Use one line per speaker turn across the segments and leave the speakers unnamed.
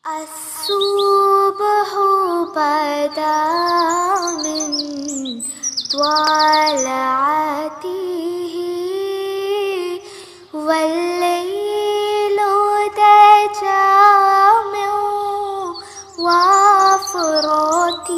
الصبح بدا من طلعته والليل دجى من وفرته.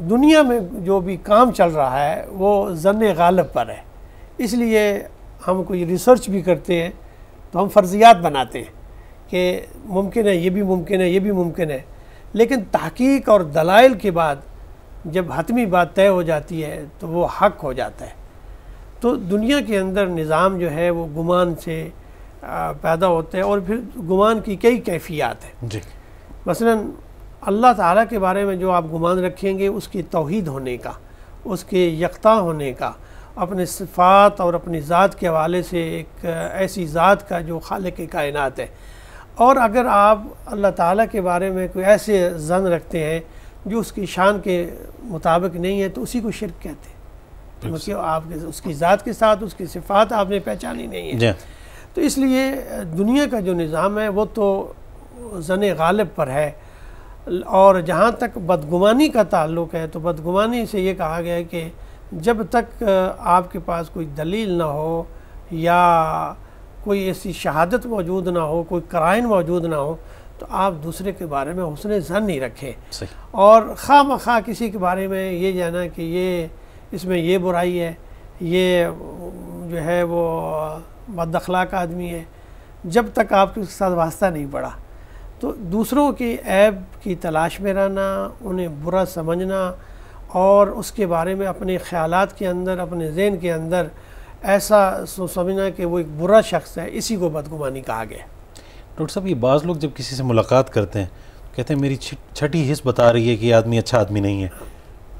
دنیا میں جو بھی کام چل رہا ہے وہ ظن غالب پر ہے، اس لیے ہم کوئی ریسرچ بھی کرتے ہیں تو ہم فرضیات بناتے ہیں کہ ممکن ہے، یہ بھی ممکن ہے، یہ بھی ممکن ہے، لیکن تحقیق اور دلائل کے بعد جب حتمی بات طے ہو جاتی ہے تو وہ حق ہو جاتا ہے۔ تو دنیا کے اندر نظام جو ہے وہ گمان سے پیدا ہوتے ہیں، اور پھر گمان کی کئی کیفیات ہیں۔
جی
مثلا اللہ تعالیٰ کے بارے میں جو آپ گمان رکھیں گے اس کی توحید ہونے کا، اس کے یکتا ہونے کا، اپنے صفات اور اپنی ذات کے حوالے سے ایک ایسی ذات کا جو خالق کائنات ہے، اور اگر آپ اللہ تعالیٰ کے بارے میں کوئی ایسے ظن رکھتے ہیں جو اس کی شان کے مطابق نہیں ہے تو اسی کو شرک کہتے ہیں، کیونکہ آپ اس کی ذات کے ساتھ اس کی صفات آپ نے پہچانی نہیں ہے۔ تو اس لیے دنیا کا جو نظام ہے وہ تو ظن غالب پر ہے، اور جہاں تک بدگمانی کا تعلق ہے تو بدگمانی سے یہ کہا گیا ہے کہ جب تک آپ کے پاس کوئی دلیل نہ ہو یا کوئی ایسی شہادت موجود نہ ہو، کوئی قرائن موجود نہ ہو، تو آپ دوسرے کے بارے میں حسن ظن نہیں رکھیں، اور خواہ مخواہ کسی کے بارے میں یہ جانا کہ یہ اس میں یہ برائی ہے، یہ جو ہے وہ بد اخلاق آدمی ہے، جب تک آپ کے ساتھ واسطہ نہیں پڑا۔ تو دوسروں کے عیب کی تلاش میں رہنا، انہیں برا سمجھنا، اور اس کے بارے میں اپنے خیالات کے اندر، اپنے ذہن کے اندر ایسا سمجھنا کہ وہ ایک برا شخص ہے، اسی کو بدگمانی کہا گیا۔
ڈاکٹر صاحب، یہ بعض لوگ جب کسی سے ملاقات کرتے ہیں کہتے ہیں میری چھٹی حس بتا رہی ہے کہ یہ آدمی اچھا آدمی نہیں ہے،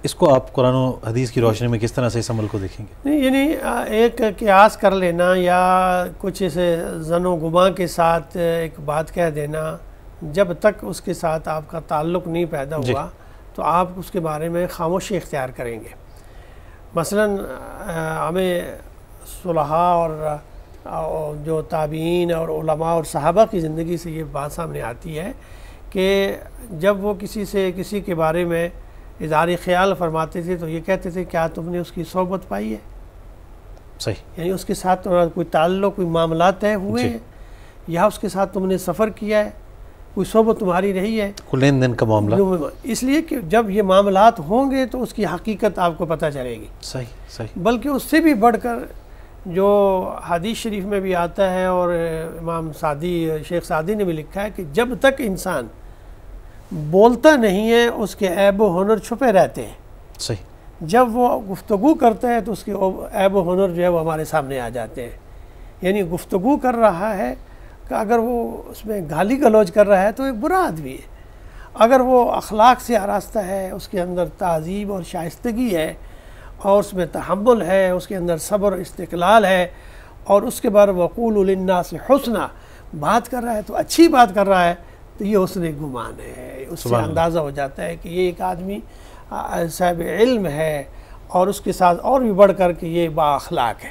اس کو آپ قرآن و حدیث کی روشنی میں کس طرح سے اس عمل کو دیکھیں گے؟
نہیں، یعنی ایک قیاس کر لینا یا کچھ ایسے ظن و گماں کے ساتھ ایک بات کہہ دینا، جب تک اس کے ساتھ آپ کا تعلق نہیں پیدا ہوا تو آپ اس کے بارے میں خاموشی اختیار کریں گے۔ مثلا ہمیں صلحاء اور جو تابعین اور علماء اور صحابہ کی زندگی سے یہ بات سامنے آتی ہے کہ جب وہ کسی کے بارے میں اظہار خیال فرماتے تھے تو یہ کہتے تھے کیا تم نے اس کی صحبت پائی ہے؟
صحیح،
یعنی اس کے ساتھ تمہارا کوئی تعلق، کوئی معاملات طے ہوئے ہیں، یا اس کے ساتھ تم نے سفر کیا ہے، کوئی صحبت تمہاری رہی ہے،
کوئی لین دین کا معاملہ؟
اس لیے کہ جب یہ معاملات ہوں گے تو اس کی حقیقت آپ کو پتہ چلے گی۔
صحیح۔
بلکہ اس سے بھی بڑھ کر جو حدیث شریف میں بھی آتا ہے، اور امام سعدی، شیخ سعدی نے بھی لکھا ہے کہ جب تک انسان بولتا نہیں ہے اس کے عیب و ہنر چھپے رہتے ہیں،
صحیح،
جب وہ گفتگو کرتا ہے تو اس کے عیب و ہنر جو ہے وہ ہمارے سامنے آ جاتے ہیں۔ یعنی گفتگو کر رہا ہے کہ اگر وہ اس میں گالی گلوچ کر رہا ہے تو ایک برا آدمی ہے، اگر وہ اخلاق سے آراستہ ہے، اس کے اندر تہذیب اور شائستگی ہے، اور اس میں تحمل ہے، اس کے اندر صبر استقلال ہے، اور اس کے بعد وقول للناس حسنا بات کر رہا ہے تو اچھی بات کر رہا ہے، تو یہ حسن گمان ہے۔ اس سے اندازہ ہو جاتا ہے کہ یہ ایک آدمی صاحب علم ہے، اور اس کے ساتھ اور بھی بڑھ کر کہ یہ با اخلاق ہے۔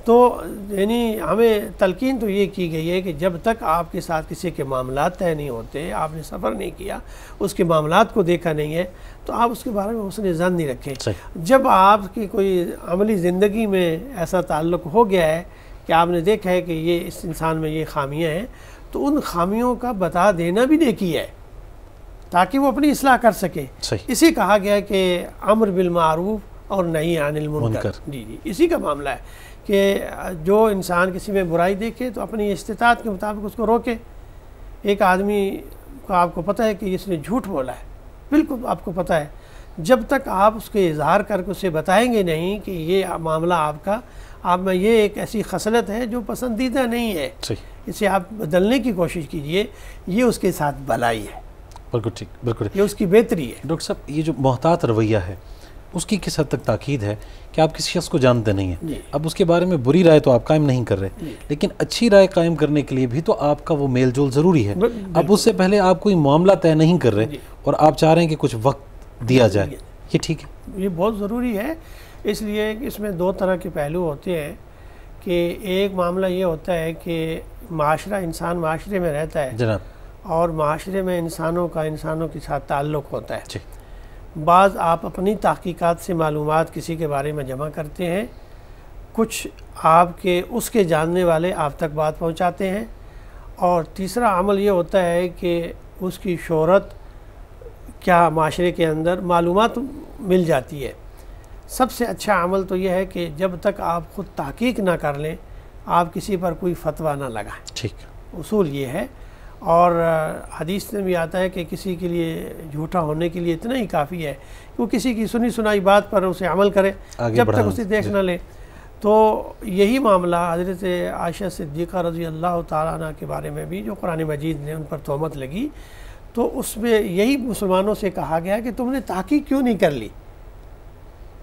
تو یعنی ہمیں تلقین تو یہ کی گئی ہے کہ جب تک آپ کے ساتھ کسی کے معاملات طے نہیں ہوتے، آپ نے سفر نہیں کیا، اس کے معاملات کو دیکھا نہیں ہے، تو آپ اس کے بارے میں حسن ظن نہیں رکھیں۔ جب آپ کی کوئی عملی زندگی میں ایسا تعلق ہو گیا ہے کہ آپ نے دیکھا ہے کہ یہ اس انسان میں یہ خامیاں ہیں، تو ان خامیوں کا بتا دینا بھی نیکی ہے تاکہ وہ اپنی اصلاح کر سکے۔ اسی کہا گیا ہے کہ امر بالمعروف اور نہی عن المنکر، جی اسی کا معاملہ ہے کہ جو انسان کسی میں برائی دیکھے تو اپنی استطاعت کے مطابق اس کو روکے۔ ایک آدمی کو آپ کو پتہ ہے کہ اس نے جھوٹ بولا ہے، بالکل آپ کو پتہ ہے، جب تک آپ اس کے اظہار کر کے اسے بتائیں گے نہیں کہ یہ معاملہ آپ میں یہ ایک ایسی خصلت ہے جو پسندیدہ نہیں ہے، اسے آپ بدلنے کی کوشش کیجئے، یہ اس کے ساتھ بھلائی ہے،
بالکل ٹھیک، بالکل
یہ اس کی بہتری ہے۔
ڈاکٹر صاحب، یہ جو محتاط رویہ ہے اس کی کس حد تک تاکید ہے کہ آپ کسی شخص کو جانتے نہیں ہیں، اب اس کے بارے میں بری رائے تو آپ قائم نہیں کر رہے، لیکن اچھی رائے قائم کرنے کے لیے بھی تو آپ کا وہ میل جول ضروری ہے۔ اب اس سے پہلے آپ کوئی معاملہ طے نہیں کر رہے اور آپ چاہ رہے ہیں کہ کچھ وقت دیا جائے، یہ ٹھیک ہے؟
یہ بہت ضروری ہے، اس لیے کہ اس میں دو طرح کے پہلو ہوتے ہیں کہ ایک معاملہ یہ ہوتا ہے کہ انسان معاشرے میں رہتا ہے
جناب،
اور معاشرے میں انسانوں کے ساتھ تعلق ہوتا ہے۔ بعض آپ اپنی تحقیقات سے معلومات کسی کے بارے میں جمع کرتے ہیں، کچھ اس کے جاننے والے آپ تک بات پہنچاتے ہیں، اور تیسرا عمل یہ ہوتا ہے کہ اس کی شہرت کیا معاشرے کے اندر معلومات مل جاتی ہے۔ سب سے اچھا عمل تو یہ ہے کہ جب تک آپ خود تحقیق نہ کر لیں آپ کسی پر کوئی فتویٰ نہ لگائیں،
ٹھیک،
اصول یہ ہے۔ اور حدیث میں بھی آتا ہے کہ کسی کے لیے جھوٹا ہونے کے لیے اتنا ہی کافی ہے کہ وہ کسی کی سنی سنائی بات پر اسے عمل کرے جب تک اسے دیکھ نہ لے۔ تو یہی معاملہ حضرت عائشہ صدیقہ رضی اللہ تعالیٰ عنہ کے بارے میں بھی جو قرآن مجید نے ان پر تہمت لگی، تو اس میں یہی مسلمانوں سے کہا گیا کہ تم نے تحقیق کیوں نہیں کر لی،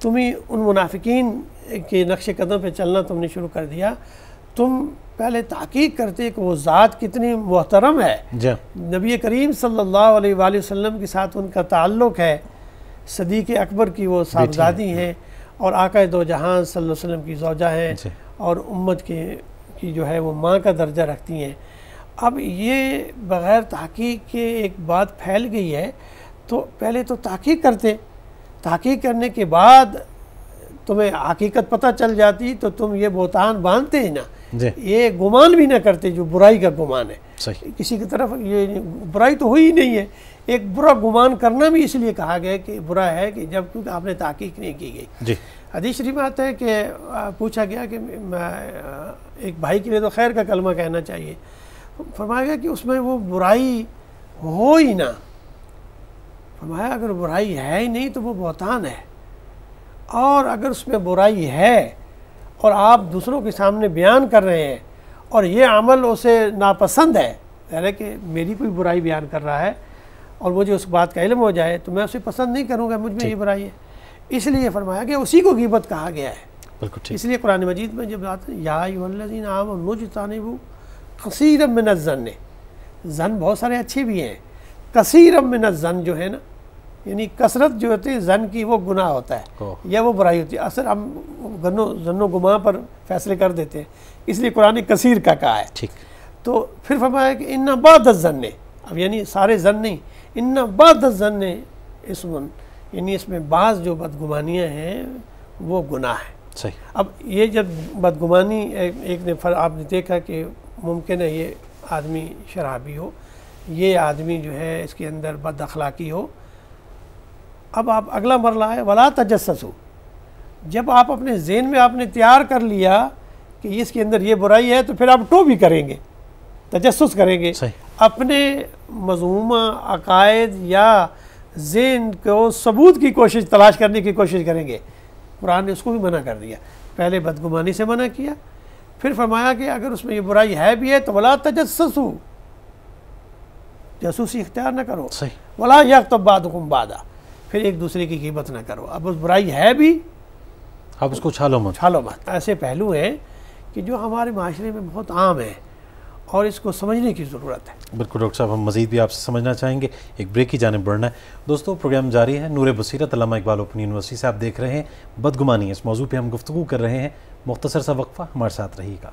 تمہیں ان منافقین کے نقش قدم پہ چلنا تم نے شروع کر دیا، تم پہلے تحقیق کرتے کہ وہ ذات کتنی محترم ہے، نبی کریم صلی اللہ علیہ وآلہ وسلم کے ساتھ ان کا تعلق ہے، صدیق اکبر کی وہ صاحبزادی ہیں اور آقا دو جہان صلی اللہ علیہ وسلم کی زوجہ ہیں اور امت کی جو ہے وہ ماں کا درجہ رکھتی ہیں۔ اب یہ بغیر تحقیق کے ایک بات پھیل گئی ہے، تو پہلے تو تحقیق کرتے، تحقیق کرنے کے بعد تمہیں حقیقت پتہ چل جاتی تو تم یہ بہتان باندھتے ہی نا، یہ گمان بھی نہ کرتے جو برائی کا گمان ہے کسی کی طرف، یہ برائی تو ہوئی نہیں ہے، ایک برا گمان کرنا بھی اس لیے کہا گیا کہ برا ہے کہ جب کیونکہ آپ نے تحقیق نہیں کی گئی۔ حدیث شریف میں آتا ہے کہ پوچھا گیا کہ ایک بھائی کے لیے تو خیر کا کلمہ کہنا چاہیے، فرمایا گیا کہ اس میں وہ برائی ہو ہی نہ، فرمایا اگر برائی ہے ہی نہیں تو وہ بہتان ہے، اور اگر اس میں برائی ہے اور آپ دوسروں کے سامنے بیان کر رہے ہیں اور یہ عمل اسے ناپسند ہے، یعنی کہ میری کوئی برائی بیان کر رہا ہے اور مجھے اس بات کا علم ہو جائے تو میں اسے پسند نہیں کروں گا، مجھ میں یہ برائی ہے، اس لیے فرمایا کہ اسی کو غیبت کہا گیا ہے۔ اس لیے قرآن مجید میں جب آتا ہے یا ایھا الذین آمنوا اجتنبوا کثیرا من الظن، ظن بہت سارے اچھے بھی ہیں، کثیرا من الظن جو ہے نا، یعنی کثرت جو ہوتی ہے ظن کی وہ گناہ ہوتا ہے یا وہ برائی ہوتی ہے، اصل ہم ظن و گمان پر فیصلے کر دیتے ہیں، اس لیے قرآن کثیر کا کہا ہے۔ تو پھر فرمایا کہ ان بعض الظن، اب یعنی سارے ظن نہیں، ان بعض الظن اسم، یعنی اس میں بعض جو بدگمانیاں ہیں وہ گناہ ہے۔ اب یہ جب بدگمانی ایک نے آپ نے دیکھا کہ ممکن ہے یہ آدمی شرابی ہو، یہ آدمی جو ہے اس کے اندر بد اخلاقی ہو، اب آپ اگلا مرحلہ ہے ولا تجسسوا، جب آپ اپنے ذہن میں آپ نے تیار کر لیا کہ اس کے اندر یہ برائی ہے تو پھر آپ ٹو بھی کریں گے، تجسس کریں گے، اپنے مذمومہ عقائد یا ذہن کو ثبوت کی کوشش تلاش کرنے کی کوشش کریں گے۔ قرآن نے اس کو بھی منع کر دیا، پہلے بدگمانی سے منع کیا، پھر فرمایا کہ اگر اس میں یہ برائی ہے بھی ہے تو ولا تجسسوا، جاسوسی اختیار نہ کرو، ولا یغتب بعضکم بعضا، پھر ایک دوسرے کی غیبت نہ کرو، اب اس برائی ہے بھی
آپ اس کو چھالو مت۔
ایسے پہلو ہیں کہ جو ہمارے معاشرے میں بہت عام ہیں اور اس کو سمجھنے کی ضرورت ہے۔
بالکل ڈاکٹر صاحب، ہم مزید بھی آپ سے سمجھنا چاہیں گے، ایک بریک کی جانب بڑھنا ہے۔ دوستو پروگرام جاری ہے، نور بصیرت علامہ اقبال اوپن یونیورسٹی سے آپ دیکھ رہے ہیں بدگمانی، اس موضوع پہ ہم گفتگو کر رہے ہیں، مختصر سا وقفہ، ہمارے ساتھ رہیے گا۔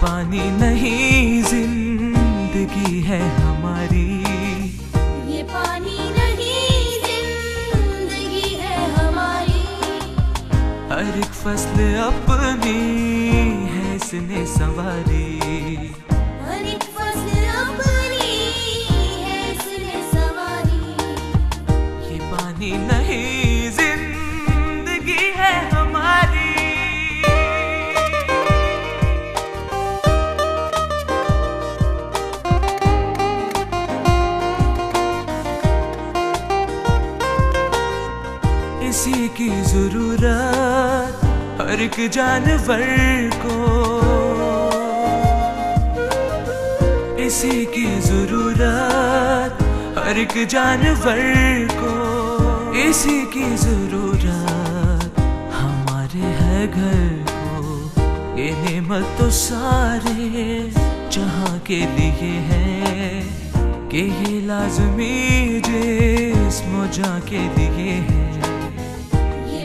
پانی نہیں زندگی ہے ہماری،
یہ پانی نہیں زندگی ہے ہماری،
ہر ایک فصل اپنی ہے اس نے سنواری،
ہر ایک فصل اپنی ہے اس نے سنواری،
یہ پانی نہیں زندگی ہے ہماری۔ اسی کی ضرورت ہر ایک جانور کو، اسی کی ضرورت ہر ایک جانور کو، اسی کی ضرورت ہمارے ہے گھر کو، یہ نعمت تو سارے جہاں کے لیے ہے کہ یہ لازمی جسم و جاں کے لیے ہے۔
یہ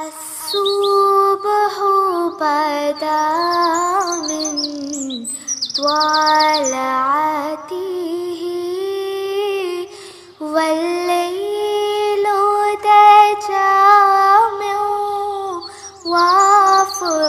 الصبح بدا من طلعته والليل دجى من وفراته।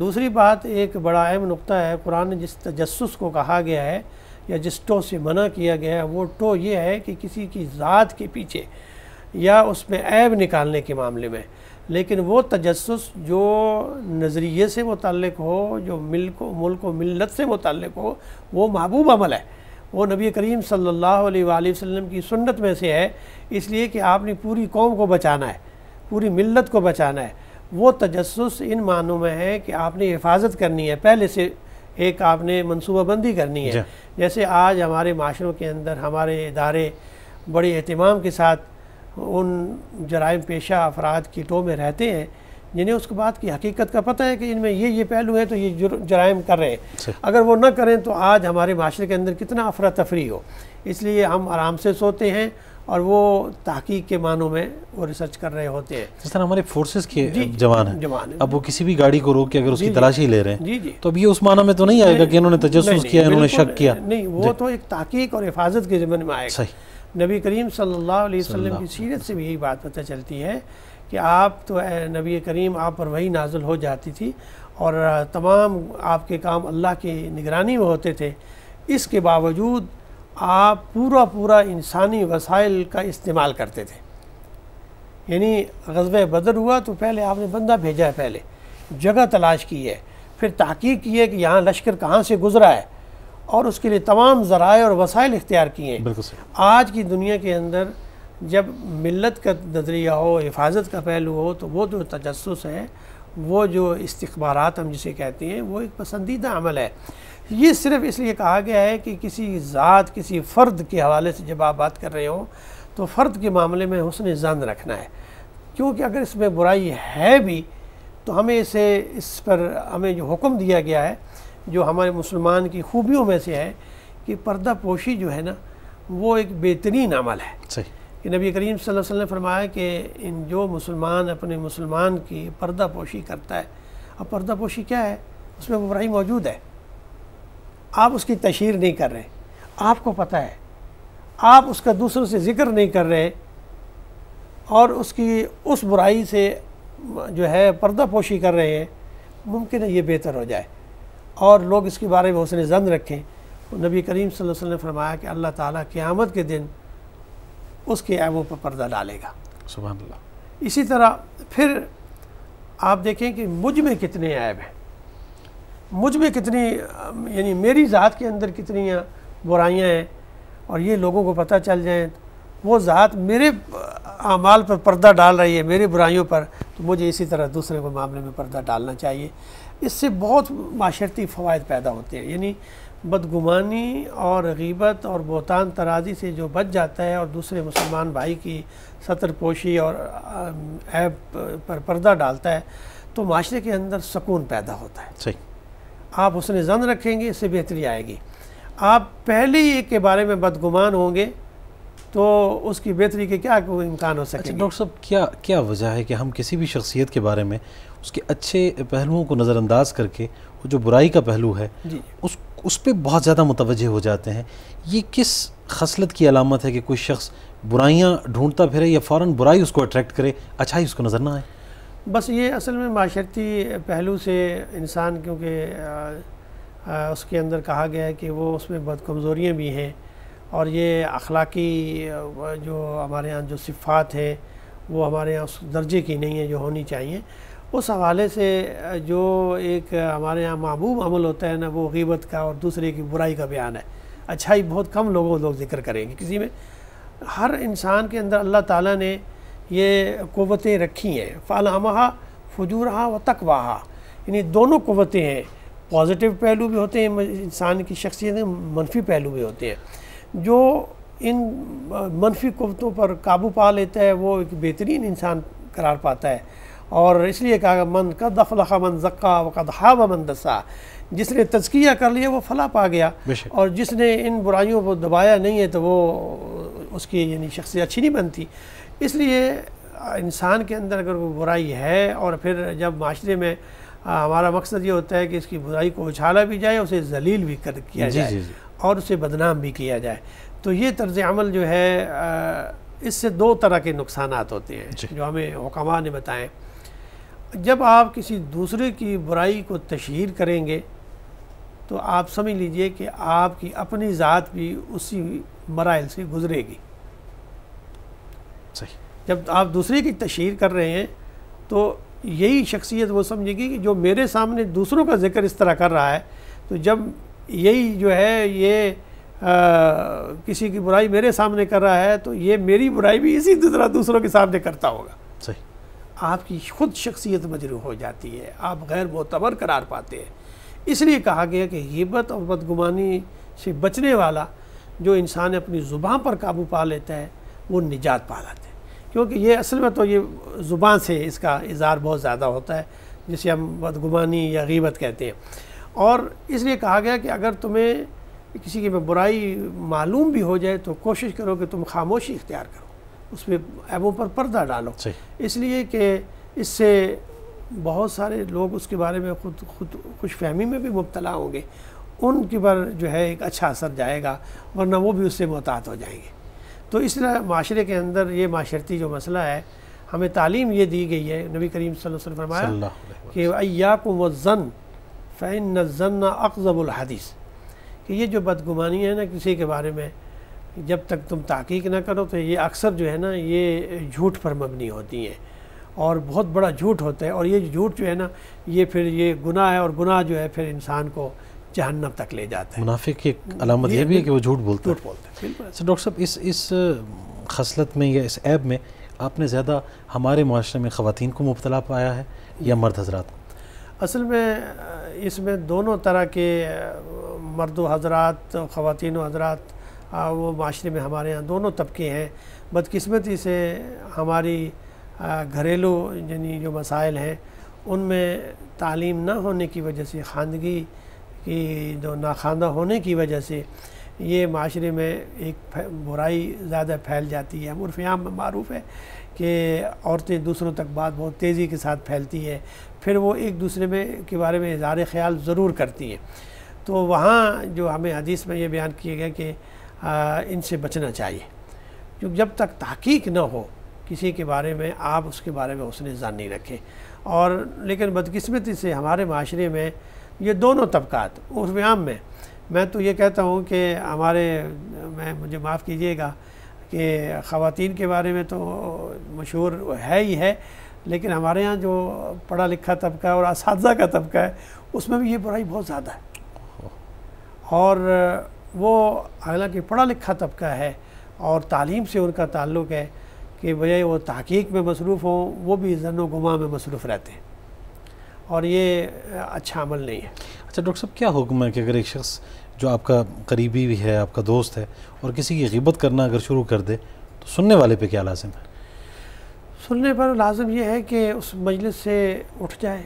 دوسری بات ایک بڑا اہم نقطہ ہے، قرآن نے جس تجسس کو کہا گیا ہے یا جس ٹو سے منع کیا گیا ہے وہ ٹو یہ ہے کہ کسی کی ذات کے پیچھے یا اس میں عیب نکالنے کے معاملے میں، لیکن وہ تجسس جو نظریے سے متعلق ہو، جو ملک و ملت سے متعلق ہو، وہ محبوب عمل ہے، وہ نبی کریم صلی اللہ علیہ وآلہ وسلم کی سنت میں سے ہے، اس لیے کہ آپ نے پوری قوم کو بچانا ہے، پوری ملت کو بچانا ہے۔ وہ تجسس ان معنوں میں ہے کہ آپ نے حفاظت کرنی ہے، پہلے سے ایک آپ نے منصوبہ بندی کرنی ہے۔ جیسے آج ہمارے معاشروں کے اندر ہمارے ادارے بڑے اہتمام کے ساتھ ان جرائم پیشہ افراد کی ٹو میں رہتے ہیں جنہیں اس کے بعد کی حقیقت کا پتہ ہے کہ ان میں یہ پہلو ہے تو یہ جرائم کر رہے ہیں، اگر وہ نہ کریں تو آج ہمارے معاشرے کے اندر کتنا افراتفری ہو۔ اس لیے ہم آرام سے سوتے ہیں اور وہ تحقیق کے معنوں میں وہ ریسرچ کر رہے ہوتے ہیں۔
جس طرح ہمارے فورسز کے جوان ہیں، اب وہ کسی بھی گاڑی کو روک کے اگر اس کی تلاشی لے رہے ہیں تو اب یہ اس معنی میں تو نہیں آئے گا کہ انہوں نے تجسس کیا، انہوں نے شک کیا،
نہیں، وہ تو ایک تحقیق اور حفاظت کے ضمن میں آئے گا۔ نبی کریم صلی اللہ علیہ وسلم کی سیرت سے بھی یہی بات پتہ چلتی ہے کہ آپ تو نبی کریم آپ پر وحی نازل ہو جاتی تھی اور تمام آپ کے کام اللہ کی نگرانی میں ہوتے تھے، اس کے باوجود آپ پورا انسانی وسائل کا استعمال کرتے تھے۔ یعنی غزوہ بدر ہوا تو پہلے آپ نے بندہ بھیجا ہے، پہلے جگہ تلاش کی ہے، پھر تحقیق کی ہے کہ یہاں لشکر کہاں سے گزرا ہے اور اس کے لیے تمام ذرائع اور وسائل اختیار کیے ہیں۔ آج کی دنیا کے اندر جب ملت کا نظریہ ہو، حفاظت کا پہلو ہو، تو وہ جو تجسس ہے، وہ جو استخبارات ہم جسے کہتے ہیں، وہ ایک پسندیدہ عمل ہے۔ یہ صرف اس لیے کہا گیا ہے کہ کسی ذات، کسی فرد کے حوالے سے جب آپ بات کر رہے ہوں تو فرد کے معاملے میں حسن ظن رکھنا ہے، کیونکہ اگر اس میں برائی ہے بھی تو ہمیں اس پر ہمیں جو حکم دیا گیا ہے، جو ہمارے مسلمان کی خوبیوں میں سے ہے کہ پردہ پوشی جو ہے نا وہ ایک بہترین عمل ہے۔ کہ نبی کریم صلی اللہ علیہ وسلم نے فرمایا کہ جو مسلمان اپنے مسلمان کی پردہ پوشی کرتا ہے، اب پردہ پوشی کیا ہے؟ اس میں وہ برائی موجود ہے، آپ اس کی تشہیر نہیں کر رہے، آپ کو پتہ ہے، آپ اس کا دوسروں سے ذکر نہیں کر رہے اور اس برائی سے جو ہے پردہ پوشی کر رہے ہیں، ممکن ہے یہ بہتر ہو جائے اور لوگ اس کے بارے میں حسن ظن رکھیں۔ نبی کریم صلی اللہ علیہ وسلم نے فرمایا کہ اللہ تعالیٰ قیامت کے دن اس کے عیبوں پر پردہ ڈالے گا۔
سبحان اللہ۔
اسی طرح پھر آپ دیکھیں کہ مجھ میں کتنے عیب ہیں، مجھ میں کتنی، یعنی میری ذات کے اندر کتنی برائیاں ہیں، اور یہ لوگوں کو پتہ چل جائیں، وہ ذات میرے اعمال پر پردہ ڈال رہی ہے، میری برائیوں پر، تو مجھے اسی طرح دوسرے کو معاملے میں پردہ ڈالنا چاہیے۔ اس سے بہت معاشرتی فوائد پیدا ہوتے ہیں، یعنی بدگمانی اور غیبت اور بہتان ترازی سے جو بچ جاتا ہے اور دوسرے مسلمان بھائی کی ستر پوشی اور عیب پر پردہ ڈالتا ہے تو معاشرے کے اندر سکون پیدا ہوتا ہے۔
صحیح۔
آپ حسن ظن رکھیں گے، اس سے بہتری آئے گی۔ آپ پہلے ہی ایک کے بارے میں بدگمان ہوں گے تو اس کی بہتری کے کیا امکان ہو سکے گا؟
ڈاکٹر صاحب کیا وجہ ہے کہ ہم کسی بھی شخصیت کے بارے میں اس کے اچھے پہلوؤں کو نظر انداز کر کے وہ جو برائی کا پہلو ہے اس پہ بہت زیادہ متوجہ ہو جاتے ہیں؟ یہ کس خصلت کی علامت ہے کہ کوئی شخص برائیاں ڈھونڈتا پھرے یا فوراً برائی اس کو اٹریکٹ کرے، اچھائی اس کو نظر نہ آئے؟
بس یہ اصل میں معاشرتی پہلو سے انسان، کیونکہ اس کے اندر کہا گیا ہے کہ وہ اس میں بہت کمزوریاں بھی ہیں، اور یہ اخلاقی جو ہمارے ہاں جو صفات ہیں وہ ہمارے ہاں اس درجے کی نہیں ہے جو ہونی چاہیے۔ اس حوالے سے جو ایک ہمارے ہاں محبوب عمل ہوتا ہے نا، وہ غیبت کا اور دوسرے کی برائی کا بیان ہے۔ اچھائی بہت کم لوگ ذکر کریں گے کسی میں۔ ہر انسان کے اندر اللہ تعالیٰ نے یہ قوتیں رکھی ہیں، فَأَلْهَمَهَا فُجُورَهَا وَتَقْوَاهَا، یعنی دونوں قوتیں ہیں، پازیٹیو پہلو بھی ہوتے ہیں انسان کی شخصیت میں، منفی پہلو بھی ہوتے ہیں۔ جو ان منفی قوتوں پر قابو پا لیتا ہے وہ ایک بہترین انسان قرار پاتا ہے، اور اس لیے کہا من قد افلح من زکا وقد خاب من دسا، جس نے تزکیہ کر لیا وہ فلاح پا گیا، اور جس نے ان برائیوں کو دبایا نہیں ہے تو وہ اس کی یعنی شخصیت اچھی نہیں بنتی۔ اس لیے انسان کے اندر اگر وہ برائی ہے اور پھر جب معاشرے میں ہمارا مقصد یہ ہوتا ہے کہ اس کی برائی کو اچھالا بھی جائے، اسے ذلیل بھی کیا جائے اور اسے بدنام بھی کیا جائے، تو یہ طرز عمل جو ہے اس سے دو طرح کے نقصانات ہوتے ہیں جو ہمیں حکماء نے بتائیں۔ جب آپ کسی دوسرے کی برائی کو تشہیر کریں گے تو آپ سمجھ لیجئے کہ آپ کی اپنی ذات بھی اسی مراحل سے گزرے گی.
صحیح.
جب آپ دوسرے کی تشہیر کر رہے ہیں تو یہی شخصیت وہ سمجھے گی کہ جو میرے سامنے دوسروں کا ذکر اس طرح کر رہا ہے، تو جب یہی جو ہے یہ کسی کی برائی میرے سامنے کر رہا ہے تو یہ میری برائی بھی اسی طرح دوسروں کے سامنے کرتا ہوگا.
صحیح.
آپ کی خود شخصیت مجروح ہو جاتی ہے، آپ غیر معتبر قرار پاتے ہیں. اس لیے کہا گیا کہ غیبت اور بدگمانی سے بچنے والا جو انسان اپنی زبان پر قابو پا لیتا ہے وہ نجات پا لیتا ہے. کیونکہ یہ اصل میں تو یہ زبان سے اس کا اظہار بہت زیادہ ہوتا ہے، جسے ہم بدگمانی یا غیبت کہتے ہیں. اور اس لیے کہا گیا کہ اگر تمہیں کسی کی برائی معلوم بھی ہو جائے تو کوشش کرو کہ تم خاموشی اختیار کرو، اس پہ عیبوں پر پردہ ڈالو. اس لیے کہ اس سے بہت سارے لوگ اس کے بارے میں خود خوش فہمی میں بھی مبتلا ہوں گے، ان کے پر جو ہے ایک اچھا اثر جائے گا، ورنہ وہ بھی اس سے محتاط ہو جائیں گے. تو اس لیے معاشرے کے اندر یہ معاشرتی جو مسئلہ ہے، ہمیں تعلیم یہ دی گئی ہے. نبی کریم صلی اللہ علیہ وسلم فرمایا کہ ایاکم والظن فإن الظن اکذب الحدیث، کہ یہ جو بدگمانی ہے نا کسی کے بارے میں، جب تک تم تحقیق نہ کرو تو یہ اکثر جو ہے نا یہ جھوٹ پر مبنی ہوتی ہیں، اور بہت بڑا جھوٹ ہوتا ہے. اور یہ جھوٹ جو ہے نا یہ پھر یہ گناہ ہے، اور گناہ جو ہے پھر انسان کو جہنم تک لے جاتا ہے.
منافق کی علامت یہ بھی ہے کہ وہ جھوٹ بولتا ہے.
بالکل.
ڈاکٹر صاحب اس خصلت میں یا اس عیب میں آپ نے زیادہ ہمارے معاشرے میں خواتین کو مبتلا پایا ہے یا مرد حضرات کو؟
اصل میں اس میں دونوں طرح کے مرد و حضرات، خواتین و حضرات، وہ معاشرے میں ہمارے ہاں دونوں طبقے ہیں. بدقسمتی سے ہماری گھریلو یعنی جو مسائل ہیں ان میں تعلیم نہ ہونے کی وجہ سے، خواندگی کی جو ناخواندہ ہونے کی وجہ سے یہ معاشرے میں ایک برائی زیادہ پھیل جاتی ہے. عرف عام میں معروف ہے کہ عورتیں دوسروں تک بات بہت تیزی کے ساتھ پھیلتی ہے، پھر وہ ایک دوسرے میں کے بارے میں اظہار خیال ضرور کرتی ہیں. تو وہاں جو ہمیں حدیث میں یہ بیان کیا گیا کہ ان سے بچنا چاہیے، کیونکہ جب تک تحقیق نہ ہو کسی کے بارے میں آپ اس کے بارے میں حسن ظن نہیں رکھیں. اور لیکن بدقسمتی سے ہمارے معاشرے میں یہ دونوں طبقات، عرف عام میں تو یہ کہتا ہوں کہ مجھے معاف کیجیے گا کہ خواتین کے بارے میں تو مشہور ہے ہی ہے، لیکن ہمارے ہاں جو پڑھا لکھا طبقہ ہے اور اساتذہ کا طبقہ ہے اس میں بھی یہ برائی بہت زیادہ ہے. اور وہ حالانکہ پڑھا لکھا طبقہ ہے اور تعلیم سے ان کا تعلق ہے کہ بجائے وہ تحقیق میں مصروف ہوں وہ بھی ظن و گمان میں مصروف رہتے ہیں، اور یہ اچھا عمل نہیں ہے.
اچھا ڈاکٹر صاحب، کیا حکم ہے کہ اگر ایک شخص جو آپ کا قریبی بھی ہے، آپ کا دوست ہے، اور کسی کی غیبت کرنا اگر شروع کر دے تو سننے والے پہ کیا لازم ہے؟
سننے پر لازم یہ ہے کہ اس مجلس سے اٹھ جائے،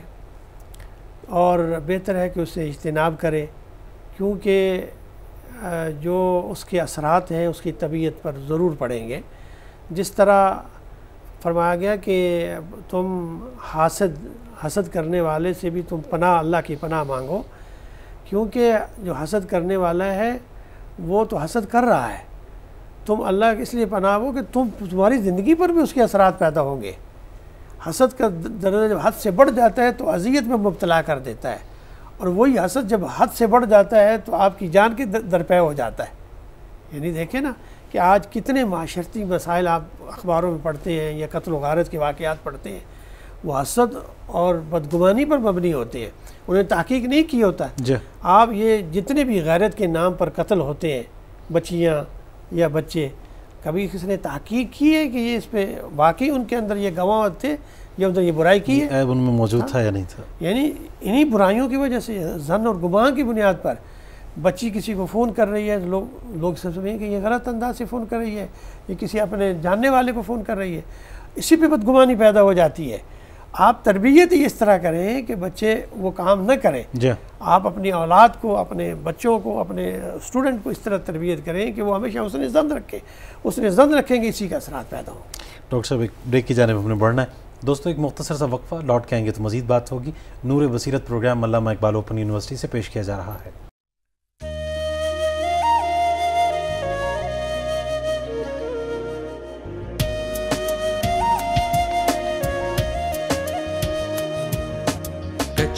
اور بہتر ہے کہ اس سے اجتناب کرے، کیونکہ جو اس کے اثرات ہیں اس کی طبیعت پر ضرور پڑیں گے. جس طرح فرمایا گیا کہ تم حسد کرنے والے سے بھی تم پناہ، اللہ کی پناہ مانگو، کیونکہ جو حسد کرنے والا ہے وہ تو حسد کر رہا ہے. تم اللہ اس لیے پناہ ہو کہ تمہاری زندگی پر بھی اس کے اثرات پیدا ہوں گے. حسد کا درجہ جب حد سے بڑھ جاتا ہے تو اذیت میں مبتلا کر دیتا ہے، اور وہی حسد جب حد سے بڑھ جاتا ہے تو آپ کی جان کے درپے ہو جاتا ہے. یعنی دیکھیں نا کہ آج کتنے معاشرتی مسائل آپ اخباروں میں پڑھتے ہیں یا قتل و غارت کے واقعات پڑھتے ہیں، وہ حسد اور بدگمانی پر مبنی ہوتے ہیں، انہیں تحقیق نہیں کی ہوتا. آپ یہ جتنے بھی غیرت کے نام پر قتل ہوتے ہیں، بچیاں یا بچے، کبھی کسی نے تحقیق کی ہے کہ یہ اس پہ واقعی ان کے اندر یہ گواہ تھے یا ادھر یہ برائی کی ہے،
عیب ان میں موجود تھا یا نہیں تھا؟
یعنی انہی برائیوں کی وجہ سے ظن اور گمان کی بنیاد پر بچی کسی کو فون کر رہی ہے، لوگ سب سمجھیں کہ یہ غلط انداز سے فون کر رہی ہے، یہ کسی اپنے جاننے والے کو فون کر رہی ہے، اسی پہ بدگمانی پیدا ہو جاتی ہے. آپ تربیت ہی اس طرح کریں کہ بچے وہ کام نہ کریں. آپ اپنی اولاد کو، اپنے بچوں کو، اپنے اسٹوڈنٹ کو اس طرح تربیت کریں کہ وہ ہمیشہ حسن ظن رکھیں. حسن ظن رکھیں گے اسی کا اثرات پیدا ہوں.
ڈاکٹر صاحب، ایک بریک کی جانب ہم نے بڑھنا ہے. دوستو ایک مختصر سا وقفہ، لوٹ کے آئیں گے تو مزید بات ہوگی. نور بصیرت پروگرام علامہ اقبال اوپن یونیورسٹی سے پیش کیا جا رہا ہے.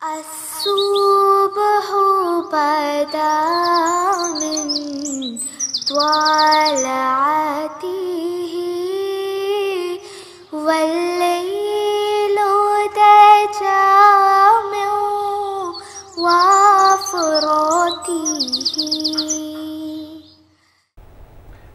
الصبح بدا من طلعته والليل دجى من وفرته।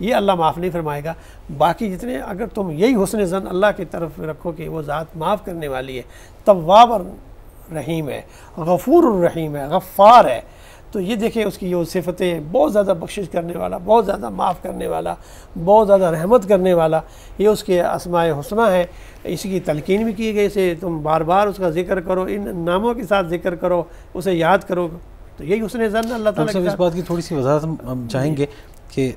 یہ اللہ معاف نہیں فرمائے گا. باقی جتنے اگر تم یہی حسن ظن اللہ کی طرف رکھو کہ وہ ذات معاف کرنے والی ہے, تواب رحیم ہے, غفور الرحیم ہے, غفار ہے, تو یہ دیکھیں اس کی جو صفتیں, بہت زیادہ بخشش کرنے والا, بہت زیادہ معاف کرنے والا, بہت زیادہ رحمت کرنے والا, یہ اس کے اسماء حسنہ ہے. اس کی تلقین بھی کی گئی سے تم بار بار اس کا ذکر کرو, ان ناموں کے ساتھ ذکر کرو, اسے یاد کرو, تو یہی حسن ظن اللہ تعالیٰ کے
اس
ساتھ.
بات کی تھوڑی سی وضاحت ہم چاہیں گے کہ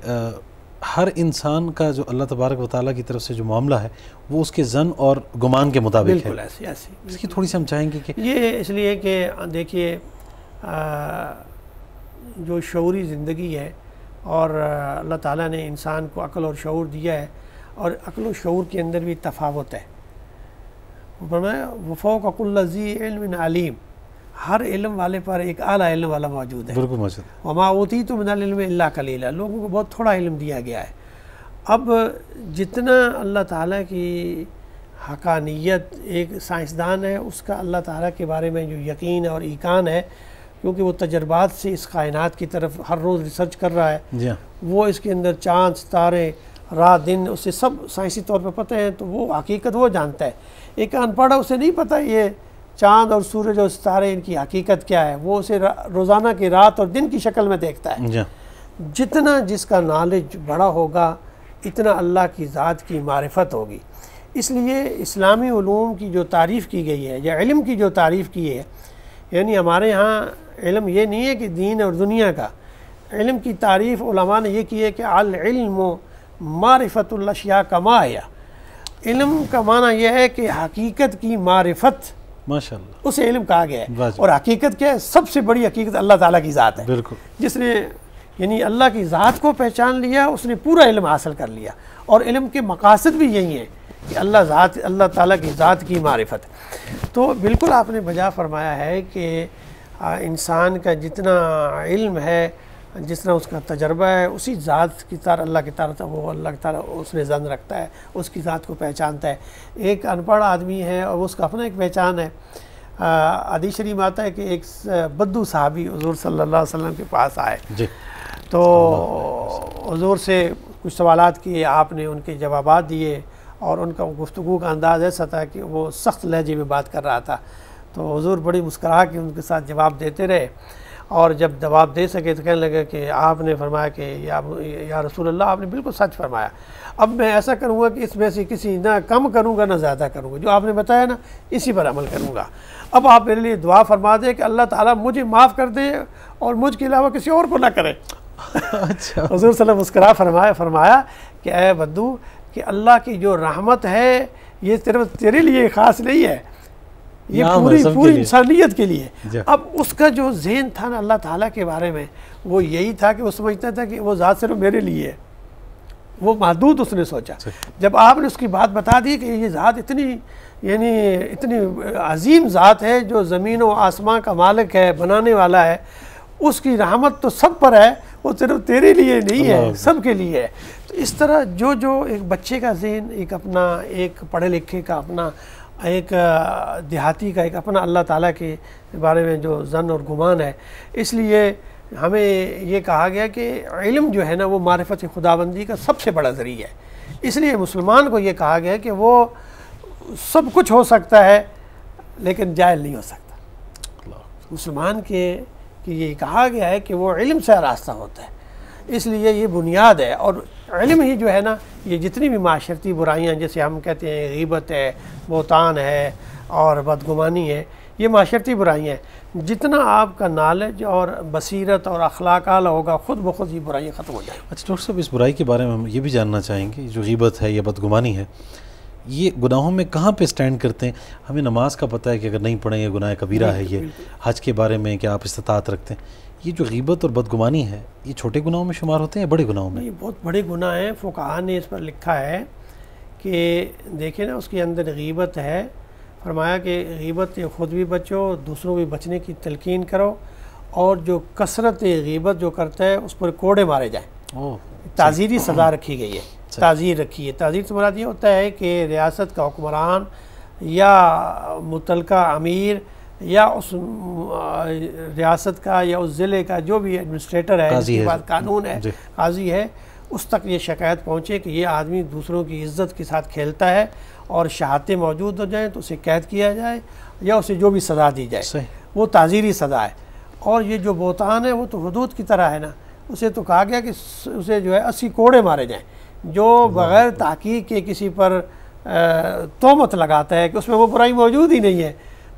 ہر انسان کا جو اللہ تبارک و تعالیٰ کی طرف سے جو معاملہ ہے وہ اس کے ظن اور گمان کے مطابق ہے.
بالکل ایسی
اس کی تھوڑی سی ہم چاہیں گے کہ
یہ اس لیے کہ دیکھیے جو شعوری زندگی ہے, اور اللہ تعالیٰ نے انسان کو عقل اور شعور دیا ہے, اور عقل و شعور کے اندر بھی تفاوت ہے. فرمایا وفوق کل ذی علم علیم, ہر علم والے پر ایک اعلیٰ علم والا موجود ہے.
بالکل موجود.
وما اوتیتم من العلم الا قلیلا, لوگوں کو بہت تھوڑا علم دیا گیا ہے. اب جتنا اللہ تعالیٰ کی حقانیت ایک سائنسدان ہے اس کا اللہ تعالیٰ کے بارے میں جو یقین اور ایقان ہے, کیونکہ وہ تجربات سے اس کائنات کی طرف ہر روز ریسرچ کر رہا ہے,
جی ہاں,
وہ اس کے اندر چاند ستارے رات دن اسے سب سائنسی طور پہ پتہ ہیں, تو وہ حقیقت وہ جانتا ہے. ایک ان پڑھ اسے نہیں پتہ یہ چاند اور سورج اور ستارے ان کی حقیقت کیا ہے, وہ اسے روزانہ کی رات اور دن کی شکل میں دیکھتا ہے.
جی ہاں,
جتنا جس کا نالج بڑا ہوگا اتنا اللہ کی ذات کی معرفت ہوگی. اس لیے اسلامی علوم کی جو تعریف کی گئی ہے یا علم کی جو تعریف کی ہے, یعنی ہمارے ہاں علم یہ نہیں ہے کہ دین اور دنیا کا, علم کی تعریف علماء نے یہ کی ہے کہ العلم معرفت الاشیاء کما ہے. علم کا معنی یہ ہے کہ حقیقت کی معرفت,
ماشاءاللہ,
اسے علم کہا گیا ہے.
واجب.
اور حقیقت کیا ہے؟ سب سے بڑی حقیقت اللہ تعالیٰ کی ذات ہے.
بالکل.
جس نے یعنی اللہ کی ذات کو پہچان لیا اس نے پورا علم حاصل کر لیا. اور علم کے مقاصد بھی یہی ہیں کہ اللہ تعالیٰ کی ذات کی معرفت. تو بالکل آپ نے بجا فرمایا ہے کہ انسان کا جتنا علم ہے, جتنا اس کا تجربہ ہے, اسی ذات کی طرح اللہ کی طرح وہ اللہ کی طرح اس نے ظن رکھتا ہے, اس کی ذات کو پہچانتا ہے. ایک ان پڑھ آدمی ہے اور اس کا اپنا ایک پہچان ہے. حدیث شریف آتا ہے کہ ایک بدو صحابی حضور صلی اللہ علیہ وسلم کے پاس آئے,
جی,
تو حضور سے کچھ سوالات کیے, آپ نے ان کے جوابات دیے, اور ان کا گفتگو کا انداز ایسا تھا کہ وہ سخت لہجے میں بات کر رہا تھا. تو حضور بڑی مسکرا کے ان کے ساتھ جواب دیتے رہے, اور جب جواب دے سکے تو کہنے لگے کہ آپ نے فرمایا کہ یا رسول اللہ, آپ نے بالکل سچ فرمایا. اب میں ایسا کروں گا کہ اس میں سے کسی نہ کم کروں گا نہ زیادہ کروں گا, جو آپ نے بتایا نا اسی پر عمل کروں گا. اب آپ میرے لیے دعا فرما دیں کہ اللہ تعالیٰ مجھے معاف کر دے اور مجھ کے علاوہ کسی اور کو نہ کرے.
اچھا,
حضور صلی اللہ علیہ وسلم مسکرا فرمایا کہ اے بدو, کہ اللہ کی جو رحمت ہے یہ صرف تیرے لیے خاص نہیں ہے, یہ پوری انسانیت کے لیے. اب اس کا جو ذہن تھا نا اللہ تعالیٰ کے بارے میں, وہ یہی تھا کہ وہ سمجھتا تھا کہ وہ ذات صرف میرے لیے ہے, وہ محدود اس نے سوچا. جب آپ نے اس کی بات بتا دی کہ یہ ذات اتنی عظیم ذات ہے جو زمین و آسمان کا مالک ہے, بنانے والا ہے, اس کی رحمت تو سب پر ہے, وہ صرف تیرے لیے نہیں ہے, سب کے لیے ہے. تو اس طرح جو ایک بچے کا ذہن, ایک اپنا, ایک پڑھے لکھے کا اپنا, ایک دیہاتی کا ایک اپنا اللہ تعالیٰ کے بارے میں جو ظن اور گمان ہے, اس لیے ہمیں یہ کہا گیا کہ علم جو ہے نا وہ معرفت خداوندی کا سب سے بڑا ذریعہ ہے. اس لیے مسلمان کو یہ کہا گیا کہ وہ سب کچھ ہو سکتا ہے لیکن جاہل نہیں ہو سکتا. مسلمان کے یہ کہا گیا ہے کہ وہ علم سے راستہ ہوتا ہے, اس لیے یہ بنیاد ہے. اور علم ہی جو ہے نا, یہ جتنی بھی معاشرتی برائیاں جیسے ہم کہتے ہیں غیبت ہے, بہتان ہے اور بدگمانی ہے, یہ معاشرتی برائیاں ہیں. جتنا آپ کا نالج اور بصیرت اور اخلاق اعلیٰ ہوگا, خود بخود یہ برائیاں ختم ہو جائیں.
اچھا ڈاکٹر صاحب, اس برائی کے بارے میں ہم یہ بھی جاننا چاہیں گے, جو غیبت ہے یا بدگمانی ہے, یہ گناہوں میں کہاں پہ سٹینڈ کرتے ہیں؟ ہمیں نماز کا پتہ ہے کہ اگر نہیں پڑھیں یہ گناہ کبیرہ ہے. یہ حج کے بارے میں کہ آپ استطاعت رکھتے ہیں, یہ جو غیبت اور بدگمانی ہے یہ چھوٹے گناہوں میں شمار ہوتے ہیں یا بڑے گناہوں میں؟
یہ بہت بڑے گناہ ہیں. فقہاء نے اس پر لکھا ہے کہ دیکھیں نا, اس کے اندر غیبت ہے, فرمایا کہ غیبت خود بھی بچو, دوسروں بھی بچنے کی تلقین کرو, اور جو کثرت غیبت جو کرتا ہے اس پر کوڑے مارے جائیں. تعزیری سزا رکھی گئی ہے, تعزیر رکھی ہے. تعزیر سے مراد یہ ہوتا ہے کہ ریاست کا حکمران یا متعلقہ امیر یا اس ریاست کا یا اس ضلع کا جو بھی ایڈمنسٹریٹر ہے, جس کے بعد قانون ہے, قاضی ہے, اس تک یہ شکایت پہنچے کہ یہ آدمی دوسروں کی عزت کے ساتھ کھیلتا ہے اور شہادتیں موجود ہو جائیں تو اسے قید کیا جائے یا اسے جو بھی سزا دی جائے
صحیح۔
وہ تعزیری سزا ہے۔ اور یہ جو بہتان ہے وہ تو حدود کی طرح ہے نا، اسے تو کہا گیا کہ اسے جو ہے 80 کوڑے مارے جائیں، جو بغیر تحقیق کے کسی پر تہمت لگاتا ہے کہ اس میں وہ برائی موجود ہی نہیں ہے،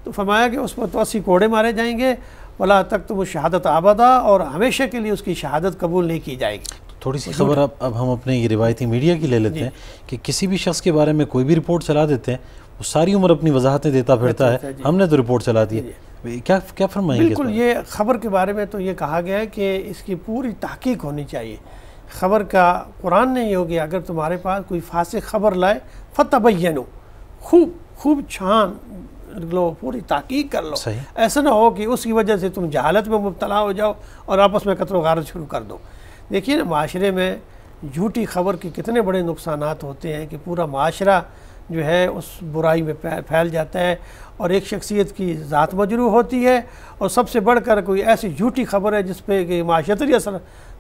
تو فرمایا کہ اس پر تو 80 کوڑے مارے جائیں گے، ولا تکتموا شہادت ابدا، اور ہمیشہ کے لیے اس کی شہادت قبول نہیں کی جائے گی۔
تھوڑی سی خبر اب ہم اپنے یہ روایتی میڈیا کی لے لیتے ہیں کہ کسی بھی شخص کے بارے میں کوئی بھی رپورٹ چلا دیتے ہیں، وہ ساری عمر اپنی وضاحتیں دیتا پھرتا ہے، ہم نے تو رپورٹ چلا دی ہے، کیا فرمائیں گے؟
بالکل، یہ خبر کے بارے میں تو یہ کہا گیا ہے کہ اس کی پوری تحقیق ہونی چاہیے۔ خبر کا قرآن نے یہ ہو گیا، اگر تمہارے پاس کوئی فاسق خبر لائے فتبینوا، خوب چھان لو، پوری تحقیق کر لو، ایسا نہ ہو کہ اس کی وجہ سے تم جہالت میں مبتلا ہو جاؤ اور آپس میں قتل و غارت شروع کر دو۔ دیکھیے نا، معاشرے میں جھوٹی خبر کے کتنے بڑے نقصانات ہوتے ہیں کہ پورا معاشرہ جو ہے اس برائی میں پھیل جاتا ہے، اور ایک شخصیت کی ذات مجروح ہوتی ہے، اور سب سے بڑھ کر کوئی ایسی جھوٹی خبر ہے جس پہ کہ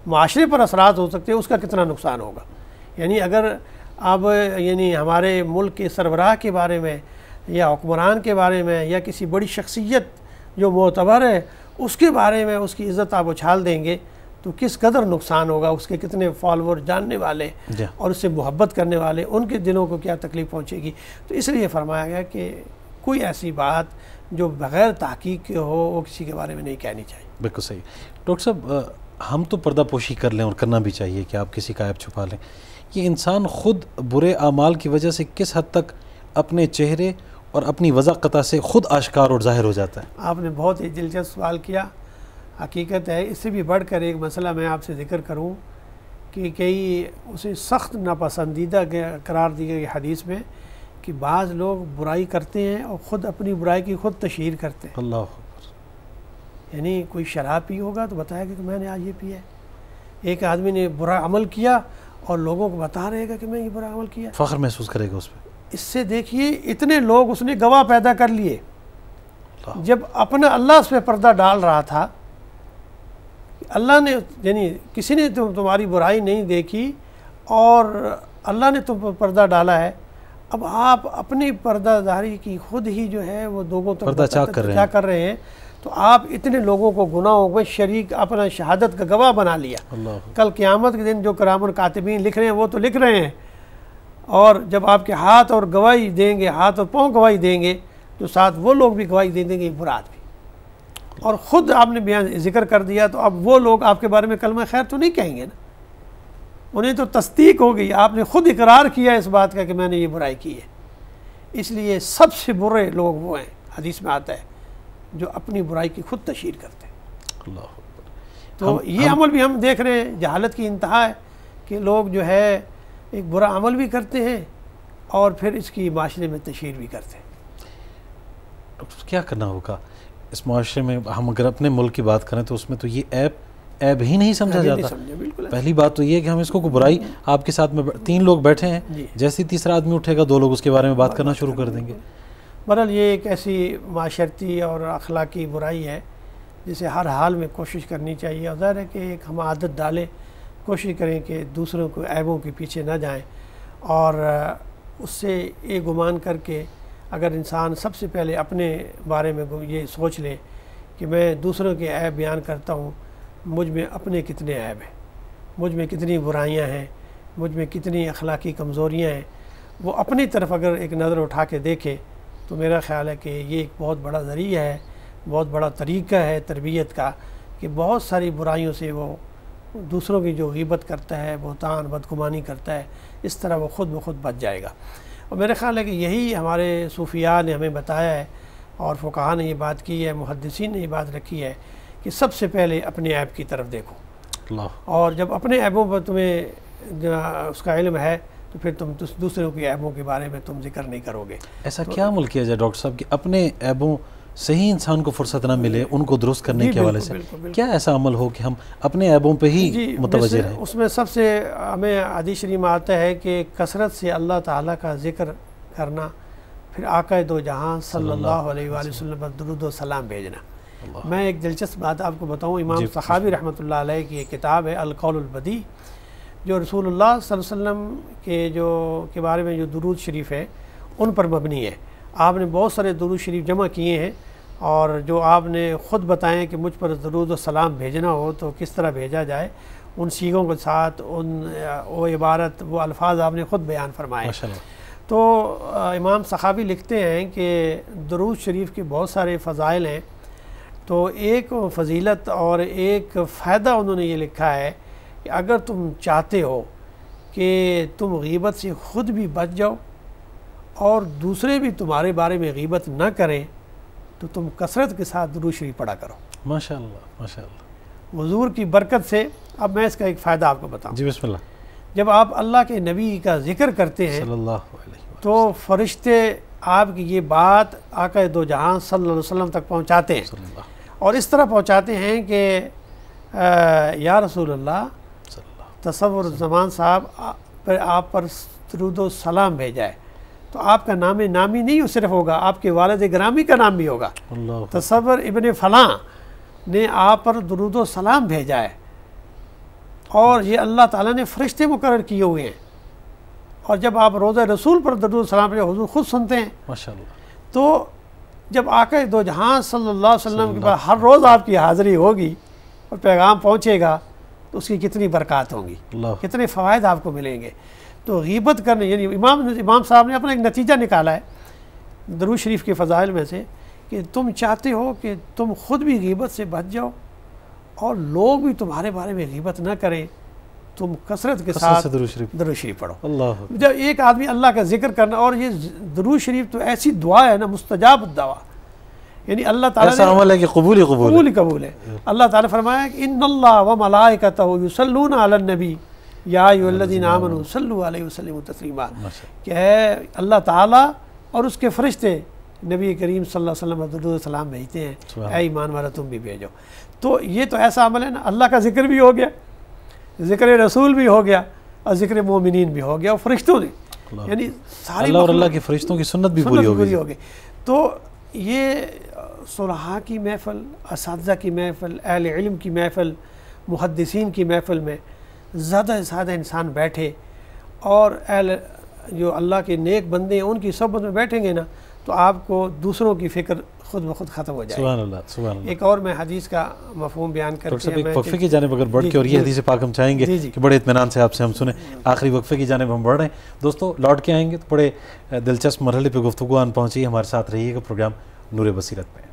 معاشرے پر اثرات ہو سکتے ہیں، اس کا کتنا نقصان ہوگا۔ یعنی اگر اب ہمارے ملک کے سربراہ کے بارے میں یا حکمران کے بارے میں یا کسی بڑی شخصیت جو معتبر ہے اس کے بارے میں اس کی عزت آپ اچھال دیں گے تو کس قدر نقصان ہوگا، اس کے کتنے فالوور جاننے والے اور اس سے محبت کرنے والے، ان کے دلوں کو کیا تکلیف پہنچے گی۔ تو اس لیے فرمایا گیا کہ کوئی ایسی بات جو بغیر تحقیق کے ہو وہ کسی کے بارے میں نہیں کہنی چاہیے۔
بالکل صحیح۔ ڈاکٹر صاحب، ہم تو پردہ پوشی کر لیں اور کرنا بھی چاہیے کہ آپ کسی کا عیب چھپا لیں، یہ انسان خود برے اعمال کی وجہ سے کس حد تک اپنے چہرے اور اپنی وضاحت سے خود آشکار اور ظاہر ہو جاتا ہے؟
آپ نے بہت ہی دلچسپ سوال کیا۔ حقیقت ہے، اس سے بھی بڑھ کر ایک مسئلہ میں آپ سے ذکر کروں کہ کئی اسے سخت ناپسندیدہ قرار دی گئی حدیث میں کہ بعض لوگ برائی کرتے ہیں اور خود اپنی برائی کی خود تشہیر کرتے ہیں۔
اللہ اکبر۔
یعنی کوئی شراب پی ہوگا تو بتائے گا کہ میں نے آج یہ پیا ہے، ایک آدمی نے برا عمل کیا اور لوگوں کو بتا رہے گا کہ میں یہ برا عمل کیا،
فخر محسوس کرے گا اس پہ۔
اس سے دیکھیے اتنے لوگ اس نے گواہ پیدا کر لیے، جب اپنا اللہ اس پہ پردہ ڈال رہا تھا، اللہ نے یعنی کسی نے تمہاری برائی نہیں دیکھی اور اللہ نے تم پر پردہ ڈالا ہے، اب آپ اپنی پردہ داری کی خود ہی جو ہے وہ لوگوں تک
پردہ چاک
کر رہے ہیں، تو آپ اتنے لوگوں کو گناہوں میں شریک اپنا شہادت کا گواہ بنا لیا۔ کل قیامت کے دن جو کرام الکاتبین لکھ رہے ہیں وہ تو لکھ رہے ہیں، اور جب آپ کے ہاتھ اور گواہی دیں گے، ہاتھ اور پاؤں گواہی دیں گے، تو ساتھ وہ لوگ بھی گواہی دے دیں گے، برا آدمی، اور خود آپ نے بیان ذکر کر دیا، تو اب وہ لوگ آپ کے بارے میں کلمہ خیر تو نہیں کہیں گے نا، انہیں تو تصدیق ہو گئی، آپ نے خود اقرار کیا اس بات کا کہ میں نے یہ برائی کی ہے۔ اس لیے سب سے برے لوگ وہ ہیں، حدیث میں آتا ہے، جو اپنی برائی کی خود تشہیر کرتے ہیں۔
اللہ اکبر۔
تو یہ عمل بھی ہم دیکھ رہے ہیں، جہالت کی انتہا ہے کہ لوگ جو ہے ایک برا عمل بھی کرتے ہیں اور پھر اس کی معاشرے میں تشہیر بھی کرتے ہیں۔
کیا کرنا ہوگا اس معاشرے میں؟ ہم اگر اپنے ملک کی بات کریں تو اس میں تو یہ عیب ہی نہیں سمجھا جاتا۔ پہلی بات تو یہ ہے کہ ہم اس کو برائی، آپ کے ساتھ میں 3 لوگ بیٹھے ہیں، جیسے تیسرا آدمی اٹھے گا 2 لوگ اس کے بارے میں بات کرنا شروع کر دیں گے۔
بہرحال یہ ایک ایسی معاشرتی اور اخلاقی برائی ہے جسے ہر حال میں کوشش کرنی چاہیے، اور ظاہر ہے کہ ایک ہم عادت ڈالیں، کوشش کریں کہ دوسروں کو عیبوں کے پیچھے نہ جائیں، اور اس سے یہ گمان کر کے اگر انسان سب سے پہلے اپنے بارے میں یہ سوچ لے کہ میں دوسروں کے عیب بیان کرتا ہوں، مجھ میں اپنے کتنے عیب ہیں، مجھ میں کتنی برائیاں ہیں، مجھ میں کتنی اخلاقی کمزوریاں ہیں، وہ اپنی طرف اگر ایک نظر اٹھا کے دیکھے تو میرا خیال ہے کہ یہ ایک بہت بڑا ذریعہ ہے، بہت بڑا طریقہ ہے تربیت کا، کہ بہت ساری برائیوں سے وہ دوسروں کی جو غیبت کرتا ہے، بہتان بدگمانی کرتا ہے، اس طرح وہ خود بخود بچ جائے گا۔ اور میرے خیال ہے کہ یہی ہمارے صوفیاء نے ہمیں بتایا ہے، اور فقہاء نے یہ بات کی ہے، محدثین نے یہ بات رکھی ہے کہ سب سے پہلے اپنے عیب کی طرف دیکھو، اور جب اپنے عیبوں پر تمہیں اس کا علم ہے تو پھر تم دوسروں کے عیبوں کے بارے میں تم ذکر نہیں کرو گے۔
ایسا کیا عمل کیا جائے ڈاکٹر صاحب کہ اپنے عیبوں سے ہی انسان کو فرصت نہ ملے ان کو درست کرنے کے حوالے سے؟ کیا ایسا عمل ہو کہ ہم اپنے عیبوں پہ ہی متوجہ رہیں؟
اس میں سب سے ہمیں حدیث شریف میں آتا ہے کہ کثرت سے اللہ تعالیٰ کا ذکر کرنا، پھر آقا دو جہاں صلی اللہ علیہ وآلہ وسلم پر درود و سلام بھیجنا۔ میں ایک دلچسپ بات آپ کو بتاؤں، امام سخاوی رحمۃ اللہ علیہ کی ایک کتاب ہے القول البدیع، جو رسول اللہ صلی اللہ علیہ وسلم کے بارے میں جو درود شریف ہے ان پر مبنی ہے۔ آپ نے بہت سارے درود شریف جمع کیے ہیں، اور جو آپ نے خود بتائیں کہ مجھ پر درود و سلام بھیجنا ہو تو کس طرح بھیجا جائے، ان سیغوں کے ساتھ وہ عبارت، وہ الفاظ آپ نے خود بیان فرمائے۔ تو امام سخاوی لکھتے ہیں کہ درود شریف کے بہت سارے فضائل ہیں، تو ایک فضیلت اور ایک فائدہ انہوں نے یہ لکھا ہے کہ اگر تم چاہتے ہو کہ تم غیبت سے خود بھی بچ جاؤ اور دوسرے بھی تمہارے بارے میں غیبت نہ کریں، تو تم کثرت کے ساتھ درود شریف پڑھا کرو۔
ماشاءاللہ ماشاءاللہ۔
حضور کی برکت سے اب میں اس کا ایک فائدہ آپ کو بتاؤں۔
جی بسم اللہ۔
جب آپ اللہ کے نبی کا ذکر کرتے ہیں
صلی اللہ علیہ وسلم
تو فرشتے آپ کی یہ بات آقا دو جہاں صلی اللہ علیہ وسلم تک پہنچاتے ہیں،
صلی اللہ
اور اس طرح پہنچاتے ہیں کہ یا رسول اللہ
صلی اللہ
تصور زمان صاحب آپ پر درود و سلام بھیجا ہے، تو آپ کا نام نامی نہیں صرف ہوگا، آپ کے والد گرامی کا نام بھی ہوگا۔
اللہ
تصور ابن فلاں نے آپ پر درود و سلام بھیجا ہے، اور یہ اللہ تعالیٰ نے فرشتے مقرر کیے ہوئے ہیں، اور جب آپ روضہ رسول پر درود و سلام بھیجا حضور خود سنتے ہیں۔
ماشاءاللہ۔
تو جب آقا دو جہاں صلی اللہ علیہ وسلم کے پاس ہر روز آپ کی حاضری ہوگی اور پیغام پہنچے گا تو اس کی کتنی برکات ہوں گی،
اللہ
کتنے فوائد آپ کو ملیں گے۔ تو غیبت کرنے، یعنی امام صاحب نے اپنا ایک نتیجہ نکالا ہے درود شریف کے فضائل میں سے کہ تم چاہتے ہو کہ تم خود بھی غیبت سے بچ جاؤ اور لوگ بھی تمہارے بارے میں غیبت نہ کریں، تم کثرت کے ساتھ درود شریف پڑھو۔
اللہ
جب ایک آدمی اللہ کا ذکر کرنا، اور یہ درود شریف تو ایسی دعا ہے نا، مستجاب الدعا، یعنی اللہ تعالیٰ
ایسا عمل ہے کہ قبول ہی
قبول ہے۔ اللہ تعالیٰ فرمایا کہ ان اللہ و ملائکتہ یصلون علی النبی یا ایھا الذین آمنوا صلوا علیہ وسلم تسلیما، کہ ہے اللہ تعالیٰ اور اس کے فرشتے نبی کریم صلی اللہ علیہ وسلم درود و سلام بھیجتے ہیں، اے ایمان والا تم بھی بھیجو۔ تو یہ تو ایسا عمل ہے نا، اللہ کا ذکر بھی ہو گیا، ذکر رسول بھی ہو گیا، اور ذکر مومنین بھی ہو گیا، اور فرشتوں نے، یعنی سارے
اللہ اور اللہ کے فرشتوں کی سنت بھی پوری ہو گئی۔
تو یہ صلحاء کی محفل، اساتذہ کی محفل، اہل علم کی محفل، محدثین کی محفل میں زیادہ سے زیادہ انسان بیٹھے، اور اہل جو اللہ کے نیک بندے ہیں ان کی صحبت میں بیٹھیں گے نا، تو آپ کو دوسروں کی فکر خود بخود ختم ہو جائے۔
سبحان اللہ سبحان اللہ۔
ایک اور میں حدیث کا مفہوم بیان کرتے ہیں،
ایک وقفے کی جانب اگر بڑھ کے، اور یہ حدیث پاک ہم چاہیں گے کہ بڑے اطمینان سے آپ سے ہم سنیں، آخری وقفے کی جانب ہم بڑھ رہے ہیں۔ دوستو لوٹ کے آئیں گے تو بڑے دلچسپ مرحلے پہ گفتگو آن پہنچی، ہمارے ساتھ رہیے گا پروگرام نور بصیرت میں۔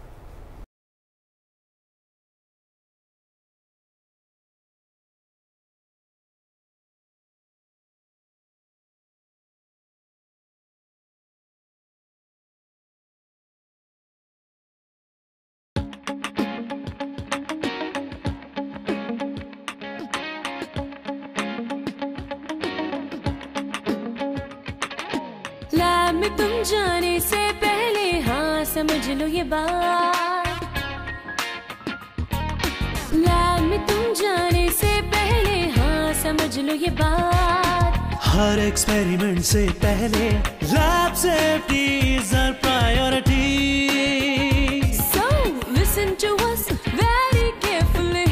میں تم جانے سے پہلے ہاں سمجھ لو یہ بات، میں تم جانے سے پہلے ہاں سمجھ لو یہ بات،
ہر ایکسپیریمنٹ سے پہلے lab safety is our priority,
so listen to us very carefully,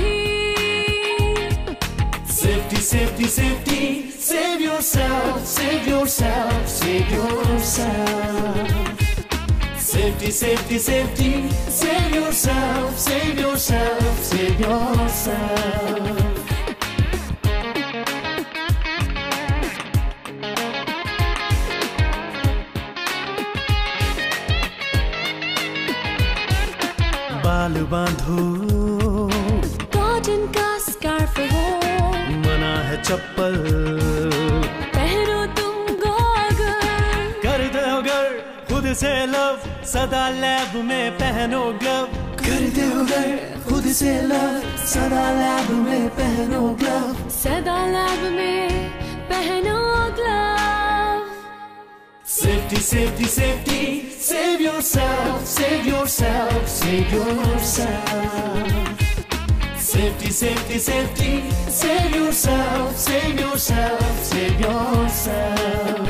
safety safety safety, save yourself, save yourself, save yourself. Safety, safety, safety, save yourself, save yourself, save yourself. Ball باندھو،
cotton کا scarf ہو،
منع ہے چپل،
پہنو تم Google,
کر دو گر خود سے لو، سدا لیب میں پہنو گلو، کر دو گر خود سے لو، سدا لیب میں پہنو گلو،
سدا لیب میں پہنو گلو،
safety safety safety, save yourself, save yourself, save yourself. Safety, safety, safety, save yourself, save yourself, save yourself.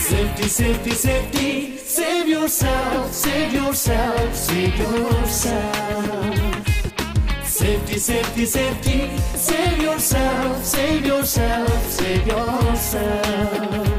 Safety, safety, safety, save yourself, save yourself, save yourself. Safety, safety, safety, save yourself, save yourself, save yourself.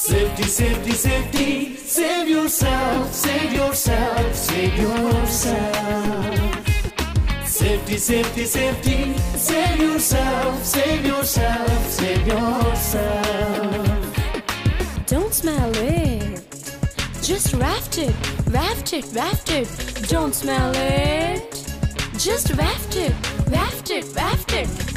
Safety, safety, safety, save yourself, save yourself, save yourself. Safety, safety, safety, save yourself, save yourself, save yourself.
Don't smell it, just waft it, waft it, waft it. Don't smell it, just waft it, waft it, waft it.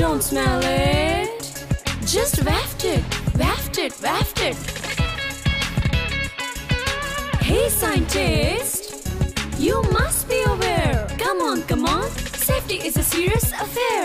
Don't smell it, just waft it, waft it, waft it. Hey scientist, you must be aware. Come on, come on, safety is a serious affair.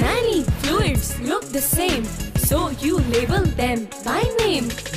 Many fluids look the same, so you label them by name.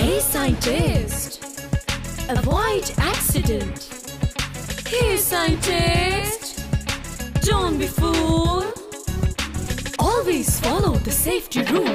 Hey scientist, avoid accident. Hey scientist, don't be fool. Always follow the safety rule.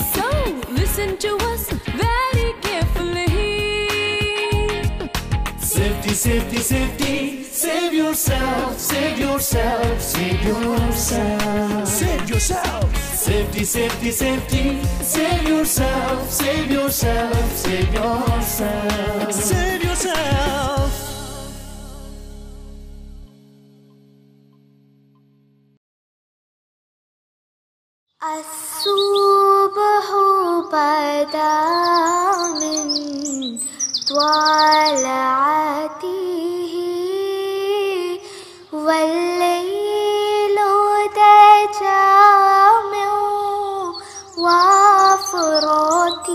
So listen to us very carefully.
Safety, safety, safety, save yourself, save yourself, save yourself, save yourself. Safety, safety, safety, save yourself, save yourself, save yourself, save yourself.
الصبح بدا من طلعته والليل دجى من وفراته.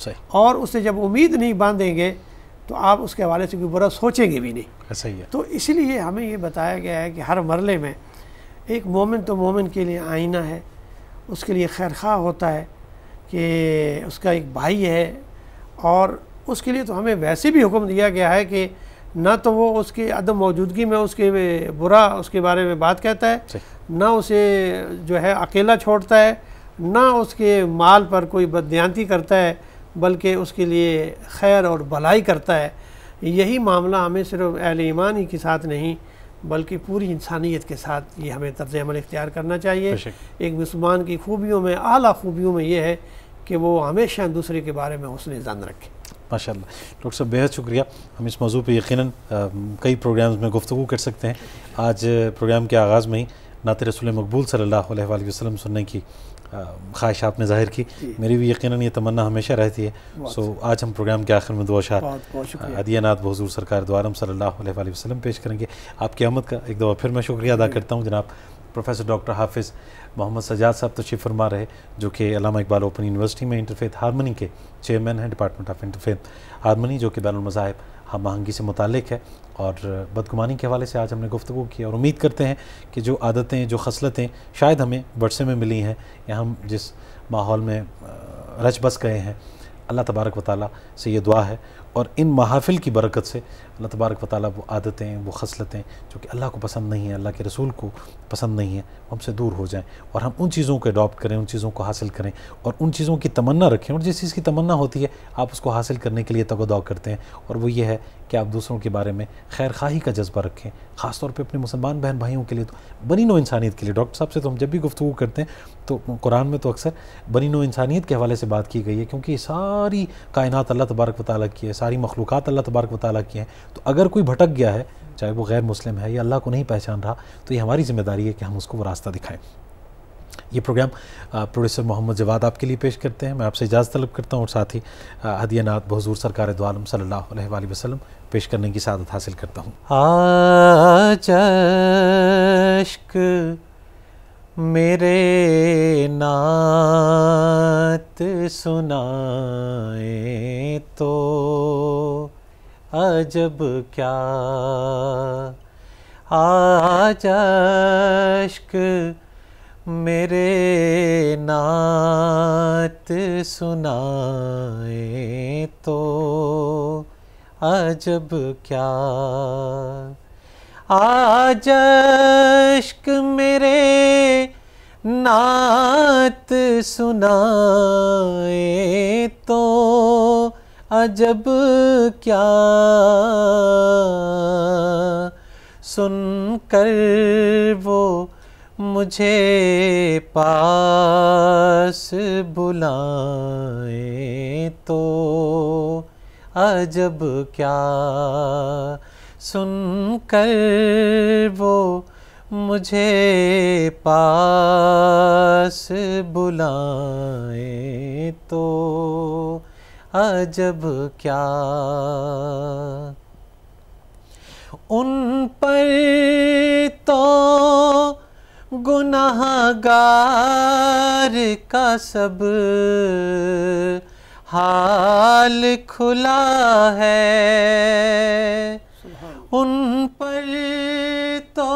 صحیح،
اور اس سے جب امید نہیں باندھیں گے تو آپ اس کے حوالے سے کوئی برا سوچیں گے بھی نہیں.
صحیح ہے.
تو اس لیے ہمیں یہ بتایا گیا ہے کہ ہر مرحلے میں ایک مومن تو مومن کے لیے آئینہ ہے، اس کے لیے خیر خواہ ہوتا ہے کہ اس کا ایک بھائی ہے، اور اس کے لیے تو ہمیں ویسے بھی حکم دیا گیا ہے کہ نہ تو وہ اس کی عدم موجودگی میں اس کے برا اس کے بارے میں بات کہتا ہے، نہ اسے جو ہے اکیلا چھوڑتا ہے، نہ اس کے مال پر کوئی بددیانتی کرتا ہے، بلکہ اس کے لیے خیر اور بھلائی کرتا ہے. یہی معاملہ ہمیں صرف اہل ایمان ہی کے ساتھ نہیں بلکہ پوری انسانیت کے ساتھ یہ ہمیں طرز عمل اختیار کرنا چاہیے. ایک مسلمان کی خوبیوں میں اعلیٰ خوبیوں میں یہ ہے کہ وہ ہمیشہ دوسرے کے بارے میں حسن ظن رکھے.
ماشاء اللہ. ڈاکٹر صاحب بہت شکریہ. ہم اس موضوع پہ یقیناً کئی پروگرامز میں گفتگو کر سکتے ہیں. آج پروگرام کے آغاز میں ہی نعت رسول مقبول صلی اللہ علیہ وآلہ وسلم سننے کی خواہش آپ نے ظاہر کی. میری بھی یقیناً یہ تمنا ہمیشہ رہتی ہے. سو آج ہم پروگرام کے آخر میں دو اشعار ہدیہ نعت بحضور سرکار دو عالم صلی اللہ علیہ وآلہ وسلم پیش کریں گے. آپ کی آمد کا ایک دفعہ پھر میں شکریہ ادا کرتا ہوں. جناب پروفیسر ڈاکٹر حافظ محمد سجاد صاحب تشریف فرما رہے جو کہ علامہ اقبال اوپن یونیورسٹی میں انٹرفیتھ ہارمنی کے چیئرمین ہیں، ڈپارٹمنٹ آف انٹرفیتھ ہارمنی، جو کہ بین المذاہب ہم آہنگی سے متعلق ہے. اور بدگمانی کے حوالے سے آج ہم نے گفتگو کی اور امید کرتے ہیں کہ جو عادتیں جو خصلتیں شاید ہمیں ورثے میں ملی ہیں یا ہم جس ماحول میں رچ بس گئے ہیں، اللہ تبارک و تعالیٰ سے یہ دعا ہے اور ان محافل کی برکت سے اللہ تبارک و تعالیٰ وہ عادتیں وہ خصلتیں جو کہ اللہ کو پسند نہیں ہیں، اللہ کے رسول کو پسند نہیں ہیں، ہم سے دور ہو جائیں اور ہم ان چیزوں کو اڈاپٹ کریں، ان چیزوں کو حاصل کریں اور ان چیزوں کی تمنا رکھیں. اور جس چیز کی تمنا ہوتی ہے آپ اس کو حاصل کرنے کے لیے تگ و دو کرتے ہیں، اور وہ یہ ہے کہ آپ دوسروں کے بارے میں خیر خواہی کا جذبہ رکھیں، خاص طور پہ اپنے مسلمان بہن بھائیوں کے لیے، تو بنی نوع انسانیت کے لیے. ڈاکٹر صاحب سے تو ہم جب بھی گفتگو کرتے ہیں تو قرآن میں تو اکثر بنی نوع انسانیت کے حوالے سے بات کی گئی ہے، کیونکہ یہ ساری کائنات اللہ تبارک و تعالیٰ کی ہے، ساری مخلوقات اللہ تبارک و تعالیٰ کی ہیں. تو اگر کوئی بھٹک گیا ہے، چاہے وہ غیر مسلم ہے یا اللہ کو نہیں پہچان رہا، تو یہ ہماری ذمہ داری ہے کہ ہم اس کو وہ راستہ دکھائیں. یہ پروگرام پروڈیوسر محمد جواد آپ کے لیے پیش کرتے ہیں. میں آپ سے اجازت طلب کرتا ہوں اور ساتھ ہی ہدیہ نعت بحضور سرکار دو عالم صلی اللہ علیہ وآلہ وسلم پیش کرنے کی سعادت حاصل کرتا ہوں. آج اشک میرے نعت سنائے تو عجب کیا، آج اشک میرے نعت سنائے تو عجب کیا، آج اشک میرے نعت سنائے تو عجب کیا، سن کر وہ مجھے پاس بلائیں تو عجب کیا، سن کر وہ مجھے پاس بلائیں تو عجب کیا. ان پر تو گناہ گار کا سب حال کھلا ہے، ان پر تو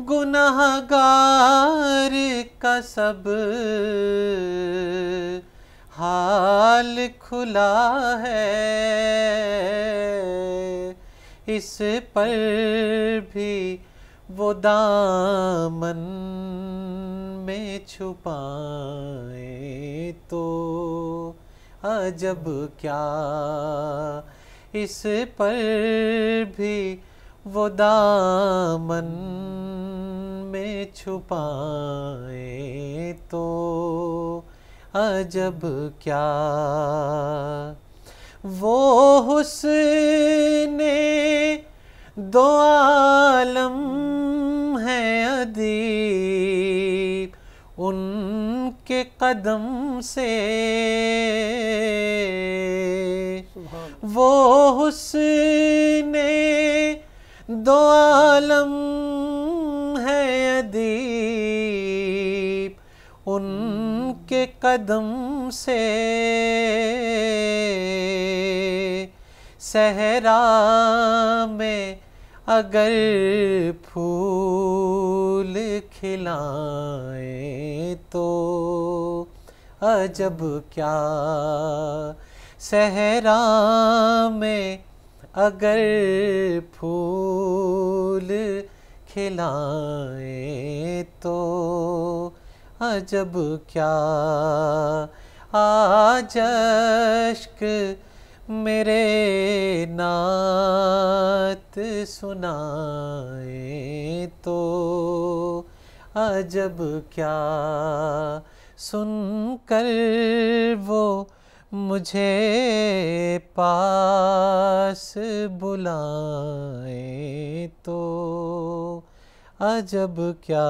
گناہ گار کا سب حال کھلا ہے، اس پر بھی وہ دامن میں چھپائیں تو عجب کیا، اس پر بھی وہ دامن میں چھپائیں تو عجب کیا. وہ حسن دو عالم ہے ادیب، ان کے قدم سے وہ حسن دو عالم ہے ادیب، ان کے قدم سے صحرا میں اگر پھول کھلائیں تو عجب کیا، صحرا میں اگر پھول کھلائیں تو عجب کیا، آج اشک میرے نعت سنائیں تو عجب کیا، سن کر وہ مجھے پاس بلائیں تو عجب کیا۔